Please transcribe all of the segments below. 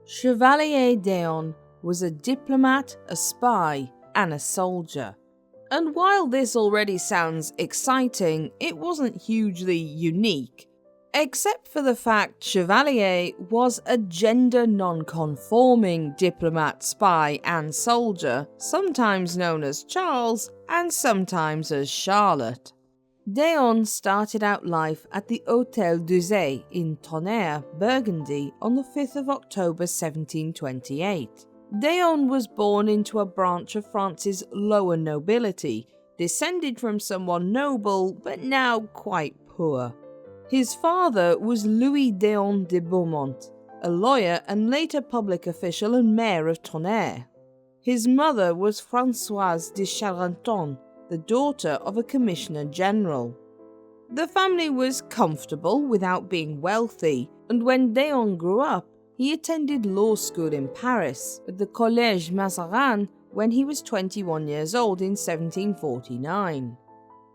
Chevalier d'Eon was a diplomat, a spy, and a soldier. And while this already sounds exciting, it wasn't hugely unique, except for the fact Chevalier was a gender non-conforming diplomat, spy, and soldier, sometimes known as Charles and sometimes as Charlotte. d'Eon started out life at the Hôtel d'Uzès in Tonnerre, Burgundy on the 5th of October 1728. d'Eon was born into a branch of France's lower nobility, descended from someone noble but now quite poor. His father was Louis d'Eon de Beaumont, a lawyer and later public official and mayor of Tonnerre. His mother was Françoise de Charenton, the daughter of a commissioner general. The family was comfortable without being wealthy, and when d'Eon grew up, he attended law school in Paris at the Collège Mazarin when he was 21 years old in 1749.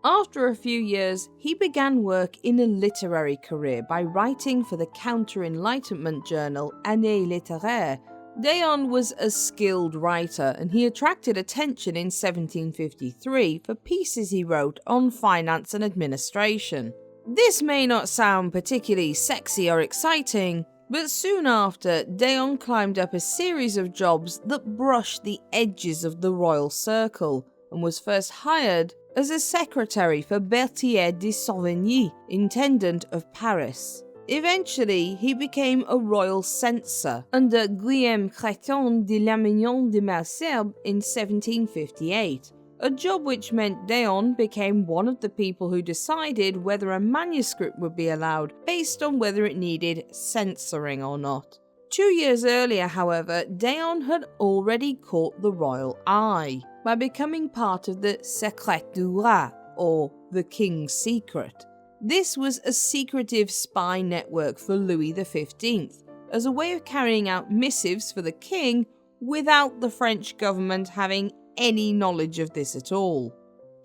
After a few years, he began work in a literary career by writing for the counter-enlightenment journal Année littéraire. d'Eon was a skilled writer, and he attracted attention in 1753 for pieces he wrote on finance and administration. This may not sound particularly sexy or exciting, but soon after, d'Eon climbed up a series of jobs that brushed the edges of the royal circle, and was first hired as a secretary for Berthier de Sauvigny, intendant of Paris. Eventually, he became a royal censor under Guillaume Créton de Lamignon de Malesherbes in 1758, a job which meant d'Eon became one of the people who decided whether a manuscript would be allowed based on whether it needed censoring or not. 2 years earlier, however, d'Eon had already caught the royal eye by becoming part of the Secret du Roi, or the King's Secret. This was a secretive spy network for Louis XV, as a way of carrying out missives for the king without the French government having any knowledge of this at all.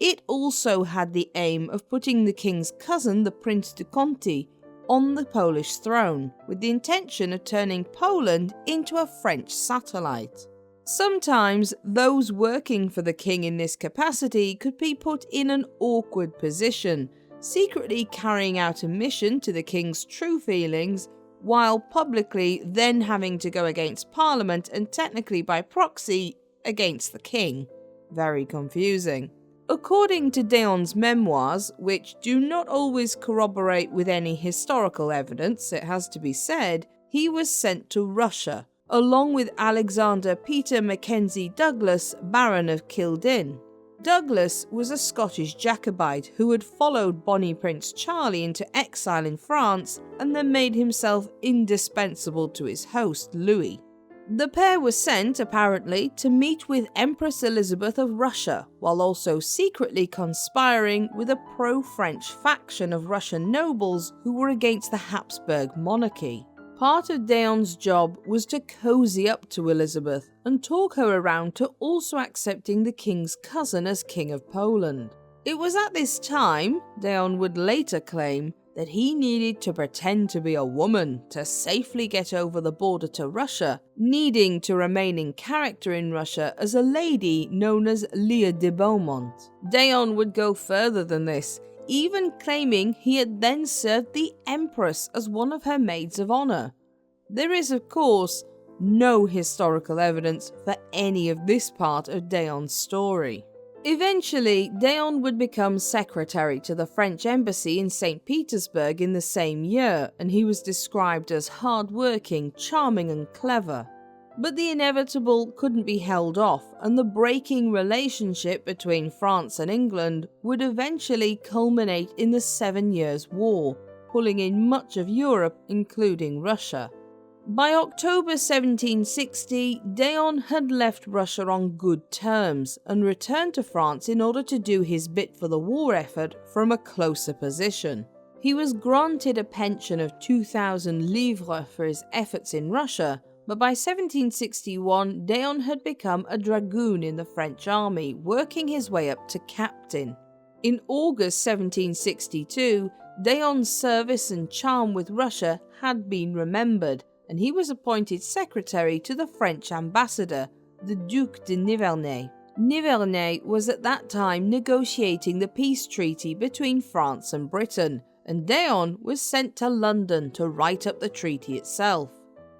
It also had the aim of putting the king's cousin, the Prince de Conti, on the Polish throne, with the intention of turning Poland into a French satellite. Sometimes those working for the king in this capacity could be put in an awkward position, secretly carrying out a mission to the king's true feelings, while publicly then having to go against Parliament and technically by proxy against the king. Very confusing. According to d'Eon's memoirs, which do not always corroborate with any historical evidence, it has to be said, he was sent to Russia, along with Alexander Peter Mackenzie Douglas, Baron of Kildin. Douglas was a Scottish Jacobite who had followed Bonnie Prince Charlie into exile in France and then made himself indispensable to his host, Louis. The pair were sent, apparently, to meet with Empress Elizabeth of Russia, while also secretly conspiring with a pro-French faction of Russian nobles who were against the Habsburg monarchy. Part of d'Eon's job was to cozy up to Elizabeth and talk her around to also accepting the king's cousin as King of Poland. It was at this time, d'Eon would later claim, that he needed to pretend to be a woman to safely get over the border to Russia, needing to remain in character in Russia as a lady known as Leah de Beaumont. d'Eon would go further than this, even claiming he had then served the Empress as one of her maids of honour. There is, of course, no historical evidence for any of this part of d'Eon's story. Eventually, d'Eon would become secretary to the French embassy in St. Petersburg in the same year, and he was described as hard-working, charming and clever. But the inevitable couldn't be held off, and the breaking relationship between France and England would eventually culminate in the 7 Years' War, pulling in much of Europe, including Russia. By October 1760, d'Eon had left Russia on good terms and returned to France in order to do his bit for the war effort from a closer position. He was granted a pension of 2,000 livres for his efforts in Russia, but by 1761, d'Eon had become a dragoon in the French army, working his way up to captain. In August 1762, d'Eon's service and charm with Russia had been remembered, and he was appointed secretary to the French ambassador, the Duc de Nivernais. Nivernais was at that time negotiating the peace treaty between France and Britain, and D'Eon was sent to London to write up the treaty itself.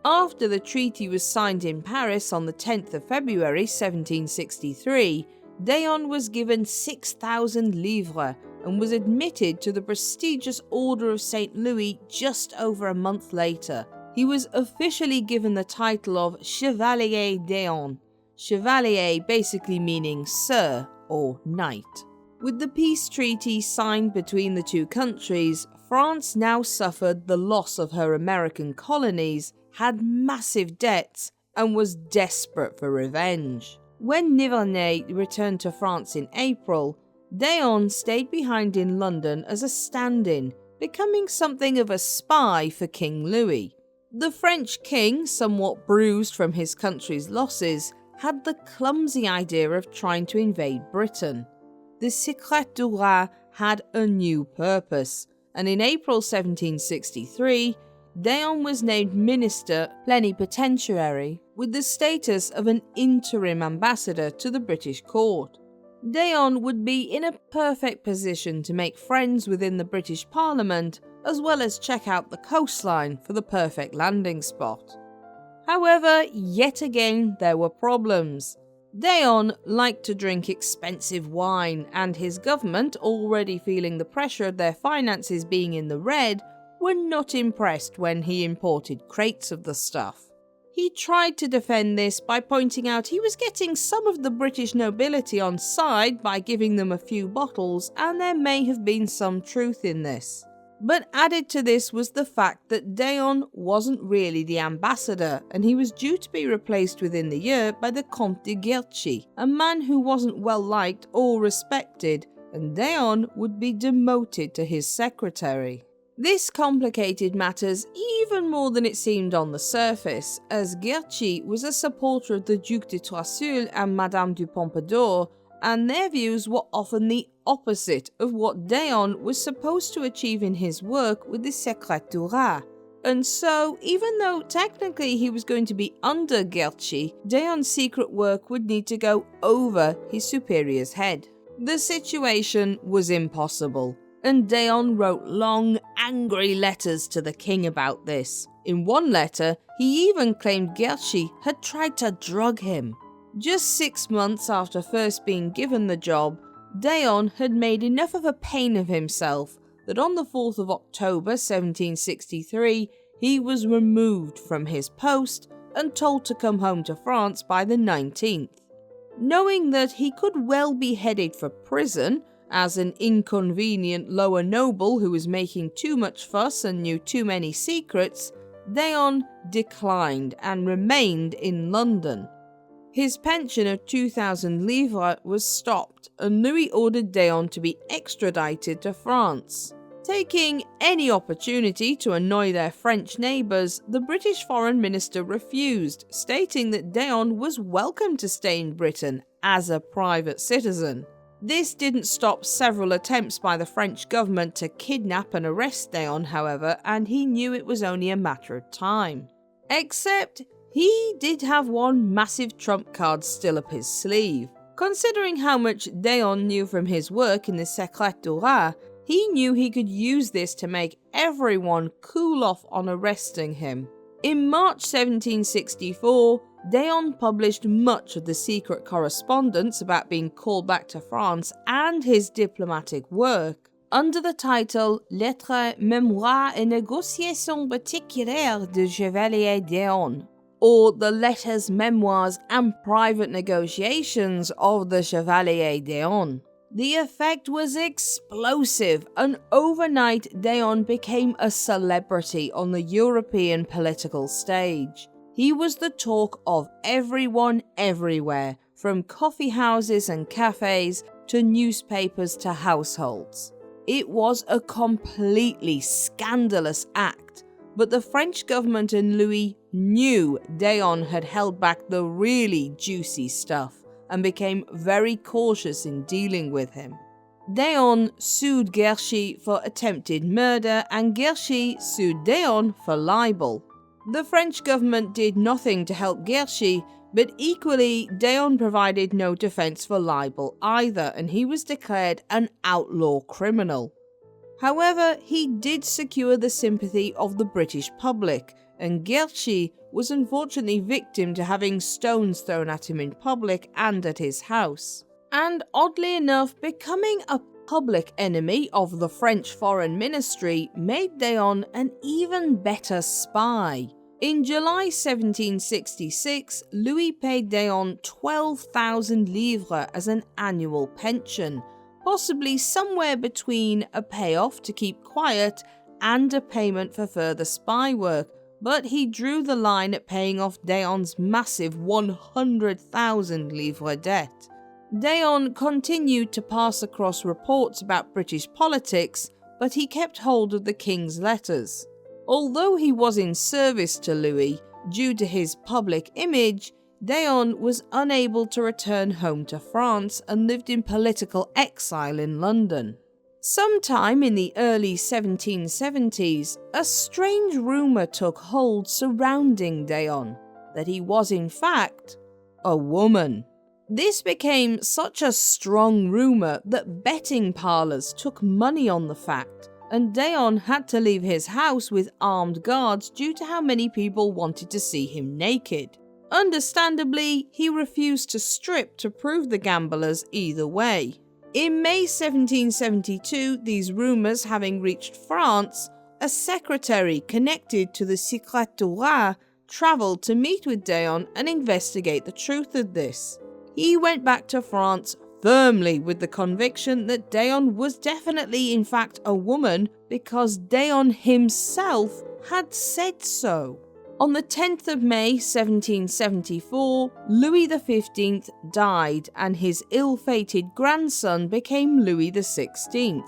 After the treaty was signed in Paris on the 10th of February 1763, D'Eon was given 6,000 livres and was admitted to the prestigious Order of St. Louis just over a month later. He was officially given the title of Chevalier D'Eon, Chevalier basically meaning Sir or Knight. With the peace treaty signed between the two countries, France now suffered the loss of her American colonies, had massive debts, and was desperate for revenge. When Nivernais returned to France in April, D'Eon stayed behind in London as a stand-in, becoming something of a spy for King Louis. The French king, somewhat bruised from his country's losses, had the clumsy idea of trying to invade Britain. The Secret du Roi had a new purpose, and in April 1763, D'Eon was named Minister Plenipotentiary with the status of an interim ambassador to the British court. D'Eon would be in a perfect position to make friends within the British Parliament, as well as check out the coastline for the perfect landing spot. However, yet again there were problems. D'Eon liked to drink expensive wine, and his government, already feeling the pressure of their finances being in the red, were not impressed when he imported crates of the stuff. He tried to defend this by pointing out he was getting some of the British nobility on side by giving them a few bottles, and there may have been some truth in this. But added to this was the fact that D'Eon wasn't really the ambassador, and he was due to be replaced within the year by the Comte de Guerchy, a man who wasn't well liked or respected, and D'Eon would be demoted to his secretary. This complicated matters even more than it seemed on the surface, as Guerchy was a supporter of the Duc de Choiseul and Madame du Pompadour, and their views were often the opposite of what D'Eon was supposed to achieve in his work with the Secret du Roi. And so, even though technically he was going to be under Guerchy, D'Eon's secret work would need to go over his superior's head. The situation was impossible, and D'Eon wrote long, angry letters to the king about this. In one letter, he even claimed Guerchy had tried to drug him. Just 6 months after first being given the job, D'Eon had made enough of a pain of himself that on the 4th of October 1763, he was removed from his post and told to come home to France by the 19th. Knowing that he could well be headed for prison as an inconvenient lower noble who was making too much fuss and knew too many secrets, D'Eon declined and remained in London. His pension of 2,000 livres was stopped, and Louis ordered D'Eon to be extradited to France. Taking any opportunity to annoy their French neighbours, the British Foreign Minister refused, stating that D'Eon was welcome to stay in Britain as a private citizen. This didn't stop several attempts by the French government to kidnap and arrest D'Eon, however, and he knew it was only a matter of time. Except he did have one massive trump card still up his sleeve. Considering how much D'Eon knew from his work in the Secret du Roi, he knew he could use this to make everyone cool off on arresting him. In March 1764, D'Eon published much of the secret correspondence about being called back to France and his diplomatic work under the title Lettres, Mémoires et Négociations Particulières de Chevalier D'Eon, or the Letters, Memoirs and Private Negotiations of the Chevalier D'Eon. The effect was explosive, and overnight D'Eon became a celebrity on the European political stage. He was the talk of everyone everywhere, from coffee houses and cafes to newspapers to households. It was a completely scandalous act, but the French government and Louis knew D'Eon had held back the really juicy stuff and became very cautious in dealing with him. D'Eon sued Guerchy for attempted murder, and Guerchy sued D'Eon for libel. The French government did nothing to help Guerchy, but equally, D'Eon provided no defence for libel either, and he was declared an outlaw criminal. However, he did secure the sympathy of the British public, and Guerchy was unfortunately victim to having stones thrown at him in public and at his house. And oddly enough, becoming a public enemy of the French Foreign Ministry made D'Eon an even better spy. In July 1766, Louis paid D'Eon 12,000 livres as an annual pension, possibly somewhere between a payoff to keep quiet and a payment for further spy work, but he drew the line at paying off D'Eon's massive 100,000 livres debt. D'Eon continued to pass across reports about British politics, but he kept hold of the king's letters. Although he was in service to Louis, due to his public image, D'Eon was unable to return home to France and lived in political exile in London. Sometime in the early 1770s, a strange rumour took hold surrounding D'Eon, that he was in fact a woman. This became such a strong rumour that betting parlours took money on the fact, and D'Eon had to leave his house with armed guards due to how many people wanted to see him naked. Understandably, he refused to strip to prove the gamblers either way. In May 1772, these rumours having reached France, a secretary connected to the Secret du Roi travelled to meet with D'Eon and investigate the truth of this. He went back to France firmly with the conviction that D'Eon was definitely in fact a woman because D'Eon himself had said so. On the 10th of May 1774, Louis XV died and his ill-fated grandson became Louis XVI.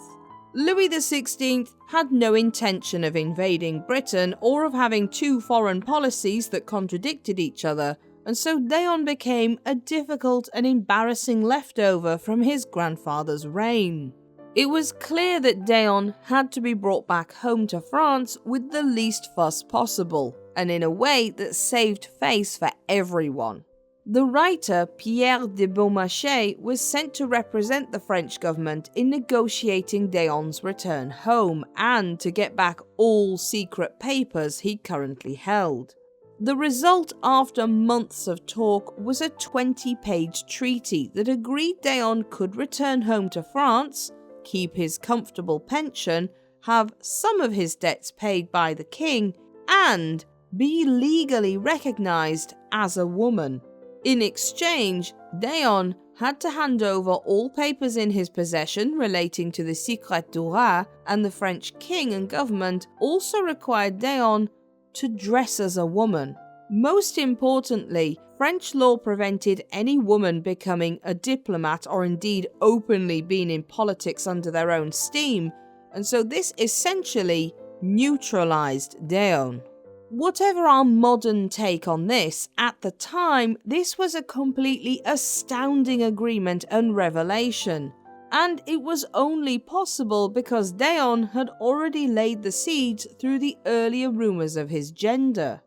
Louis XVI had no intention of invading Britain or of having two foreign policies that contradicted each other, and so D'Eon became a difficult and embarrassing leftover from his grandfather's reign. It was clear that D'Eon had to be brought back home to France with the least fuss possible, and in a way that saved face for everyone. The writer Pierre de Beaumarchais was sent to represent the French government in negotiating D'Eon's return home and to get back all secret papers he currently held. The result after months of talk was a 20-page treaty that agreed D'Eon could return home to France, keep his comfortable pension, have some of his debts paid by the king, and be legally recognised as a woman. In exchange, D'Eon had to hand over all papers in his possession relating to the Secret du Roi, and the French king and government also required D'Eon to dress as a woman. Most importantly, French law prevented any woman becoming a diplomat or indeed openly being in politics under their own steam, and so this essentially neutralised D'Eon. Whatever our modern take on this, at the time, this was a completely astounding agreement and revelation. And it was only possible because D'Eon had already laid the seeds through the earlier rumours of his gender.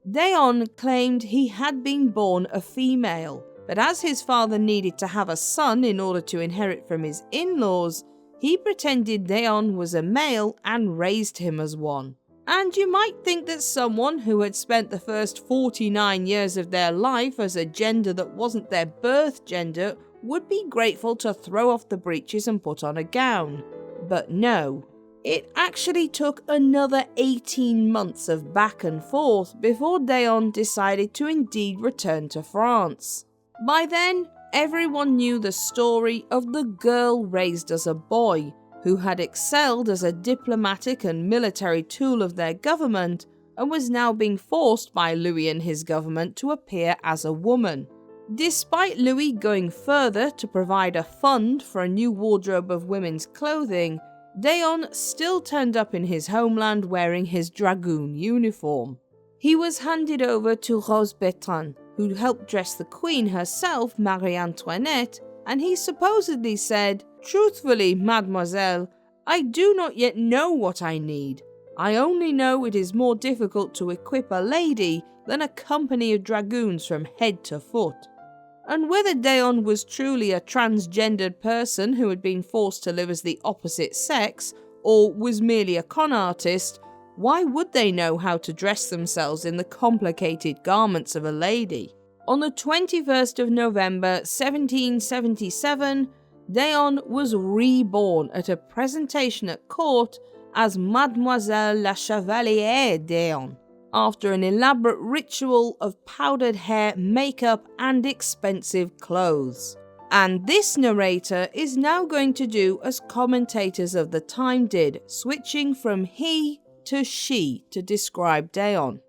D'Eon claimed he had been born a female, but as his father needed to have a son in order to inherit from his in-laws, he pretended D'Eon was a male and raised him as one. And you might think that someone who had spent the first 49 years of their life as a gender that wasn't their birth gender would be grateful to throw off the breeches and put on a gown. But no. It actually took another 18 months of back and forth before D'Eon decided to indeed return to France. By then, everyone knew the story of the girl raised as a boy, who had excelled as a diplomatic and military tool of their government and was now being forced by Louis and his government to appear as a woman. Despite Louis going further to provide a fund for a new wardrobe of women's clothing, D'Eon still turned up in his homeland wearing his dragoon uniform. He was handed over to Rose Bertrand, who helped dress the queen herself, Marie Antoinette, and he supposedly said, "Truthfully, mademoiselle, I do not yet know what I need. I only know it is more difficult to equip a lady than a company of dragoons from head to foot. And whether Deon was truly a transgendered person who had been forced to live as the opposite sex, or was merely a con artist, why would they know how to dress themselves in the complicated garments of a lady? On the 21st of November 1777, Deon was reborn at a presentation at court as Mademoiselle la Chevalier Deon, after an elaborate ritual of powdered hair, makeup and expensive clothes. And this narrator is now going to do as commentators of the time did, switching from he to she to describe Deon.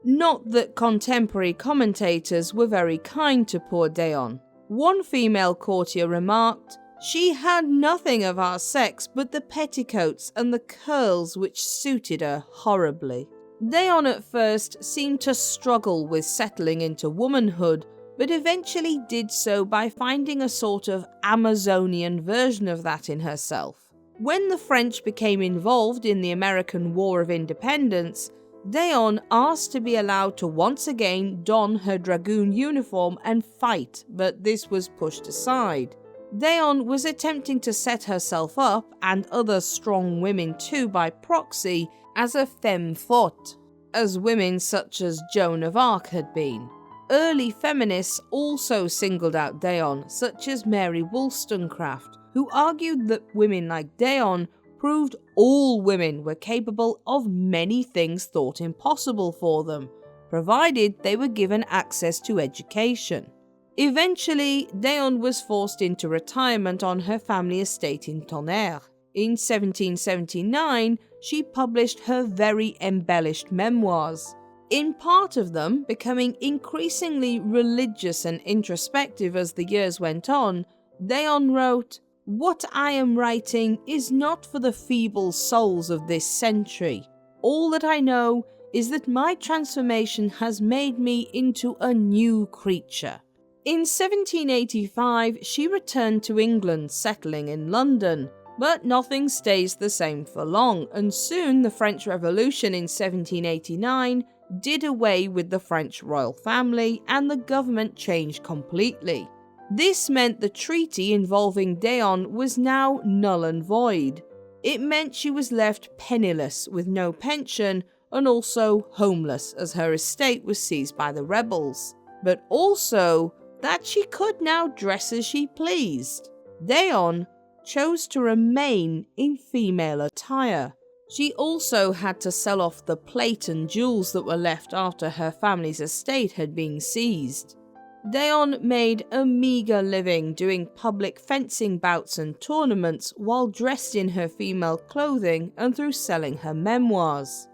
Not that contemporary commentators were very kind to poor Deon. One female courtier remarked, "She had nothing of our sex but the petticoats and the curls which suited her horribly." Deon at first seemed to struggle with settling into womanhood, but eventually did so by finding a sort of Amazonian version of that in herself. When the French became involved in the American War of Independence, Deon asked to be allowed to once again don her dragoon uniform and fight, but this was pushed aside. Deon was attempting to set herself up, and other strong women too by proxy, as a femme forte, as women such as Joan of Arc had been. Early feminists also singled out Deon, such as Mary Wollstonecraft, who argued that women like Deon proved all women were capable of many things thought impossible for them, provided they were given access to education. Eventually, Deon was forced into retirement on her family estate in Tonnerre. In 1779, she published her very embellished memoirs, in part of them becoming increasingly religious and introspective as the years went on. Deon wrote, "What I am writing is not for the feeble souls of this century. All that I know is that my transformation has made me into a new creature." In 1785, she returned to England, settling in London. But nothing stays the same for long, and soon the French Revolution in 1789 did away with the French royal family, and the government changed completely. This meant the treaty involving Deon was now null and void. It meant she was left penniless with no pension and also homeless as her estate was seized by the rebels, but also that she could now dress as she pleased. Deon chose to remain in female attire. She also had to sell off the plate and jewels that were left after her family's estate had been seized. Deon made a meagre living doing public fencing bouts and tournaments while dressed in her female clothing and through selling her memoirs.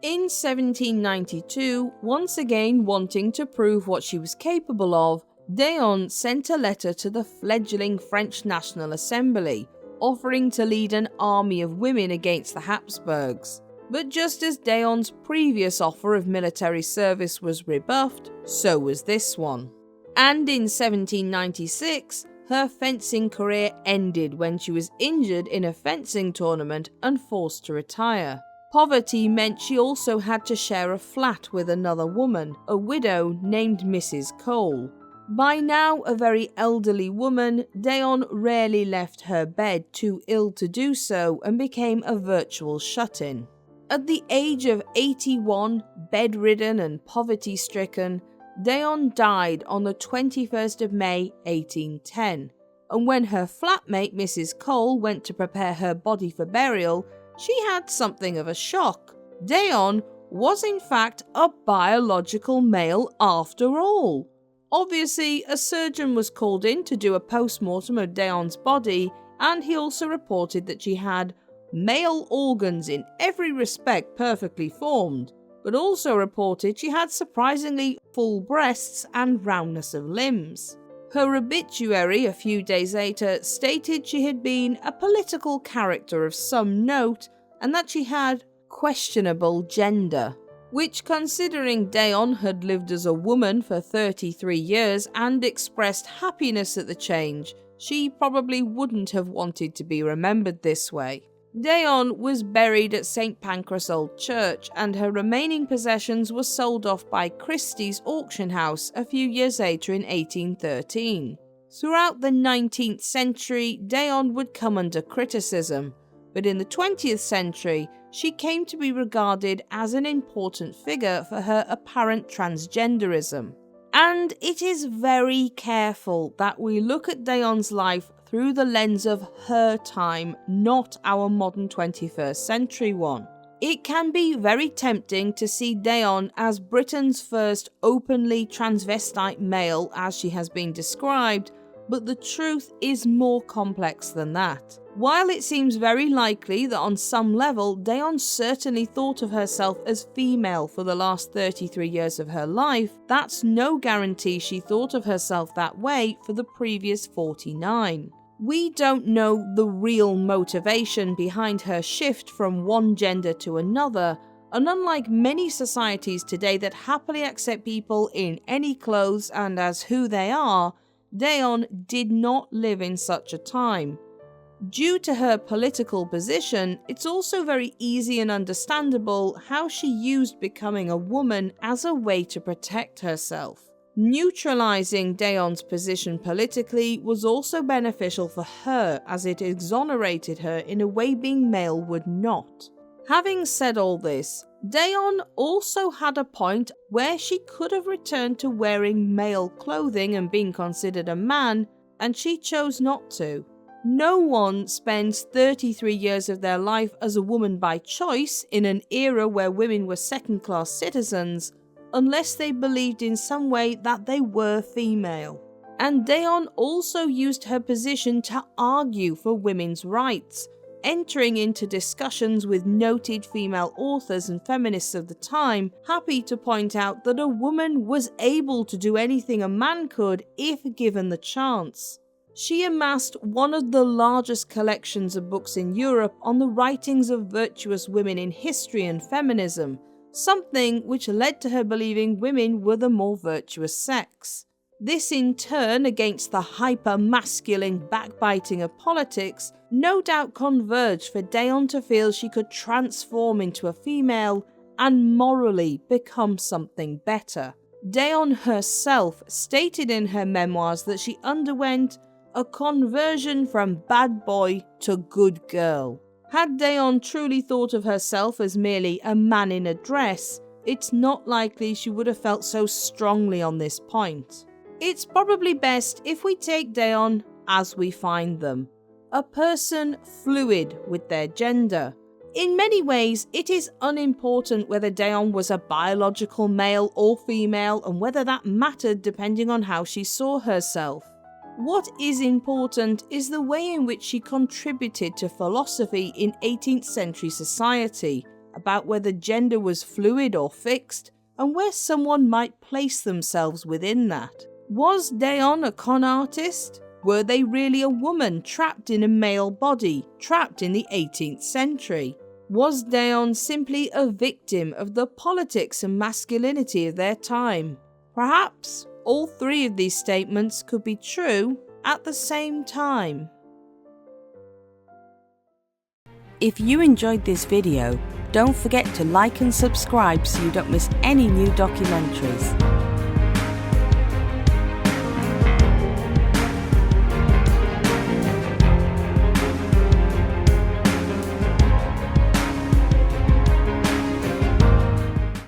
In 1792, once again wanting to prove what she was capable of, Deon sent a letter to the fledgling French National Assembly, offering to lead an army of women against the Habsburgs. But just as Deon's previous offer of military service was rebuffed, so was this one. And in 1796, her fencing career ended when she was injured in a fencing tournament and forced to retire. Poverty meant she also had to share a flat with another woman, a widow named Mrs. Cole. By now a very elderly woman, Deon rarely left her bed, too ill to do so, and became a virtual shut-in. At the age of 81, bedridden and poverty-stricken, Deon died on the 21st of May 1810, and when her flatmate Mrs. Cole went to prepare her body for burial, she had something of a shock. Deon was in fact a biological male after all. Obviously, a surgeon was called in to do a post-mortem of Deon's body, and he also reported that she had male organs in every respect perfectly formed, but also reported she had surprisingly full breasts and roundness of limbs. Her obituary a few days later stated she had been a political character of some note and that she had questionable gender, which, considering Deon had lived as a woman for 33 years and expressed happiness at the change, she probably wouldn't have wanted to be remembered this way. Deon was buried at St. Pancras Old Church, and her remaining possessions were sold off by Christie's auction house a few years later in 1813. Throughout the 19th century, Deon would come under criticism, but in the 20th century, she came to be regarded as an important figure for her apparent transgenderism. And it is very careful that we look at Deon's life through the lens of her time, not our modern 21st century one. It can be very tempting to see Deon as Britain's first openly transvestite male, as she has been described, but the truth is more complex than that. While it seems very likely that on some level Deon certainly thought of herself as female for the last 33 years of her life, that's no guarantee she thought of herself that way for the previous 49. We don't know the real motivation behind her shift from one gender to another, and unlike many societies today that happily accept people in any clothes and as who they are, Deon did not live in such a time. Due to her political position, it's also very easy and understandable how she used becoming a woman as a way to protect herself. Neutralizing Deon's position politically was also beneficial for her, as it exonerated her in a way being male would not. Having said all this, Deon also had a point where she could have returned to wearing male clothing and being considered a man, and she chose not to. No one spends 33 years of their life as a woman by choice in an era where women were second-class citizens unless they believed in some way that they were female. And Deon also used her position to argue for women's rights, entering into discussions with noted female authors and feminists of the time, happy to point out that a woman was able to do anything a man could if given the chance. She amassed one of the largest collections of books in Europe on the writings of virtuous women in history and feminism, something which led to her believing women were the more virtuous sex. This in turn, against the hyper-masculine backbiting of politics, no doubt converged for Deon to feel she could transform into a female and morally become something better. Deon herself stated in her memoirs that she underwent a conversion from bad boy to good girl. Had Deon truly thought of herself as merely a man in a dress, it's not likely she would have felt so strongly on this point. It's probably best if we take Deon as we find them, a person fluid with their gender. In many ways, it is unimportant whether Deon was a biological male or female and whether that mattered depending on how she saw herself. What is important is the way in which she contributed to philosophy in 18th century society, about whether gender was fluid or fixed, and where someone might place themselves within that. Was Deon a con artist? Were they really a woman trapped in a male body, trapped in the 18th century? Was Deon simply a victim of the politics and masculinity of their time? Perhaps all three of these statements could be true at the same time. If you enjoyed this video, don't forget to like and subscribe so you don't miss any new documentaries.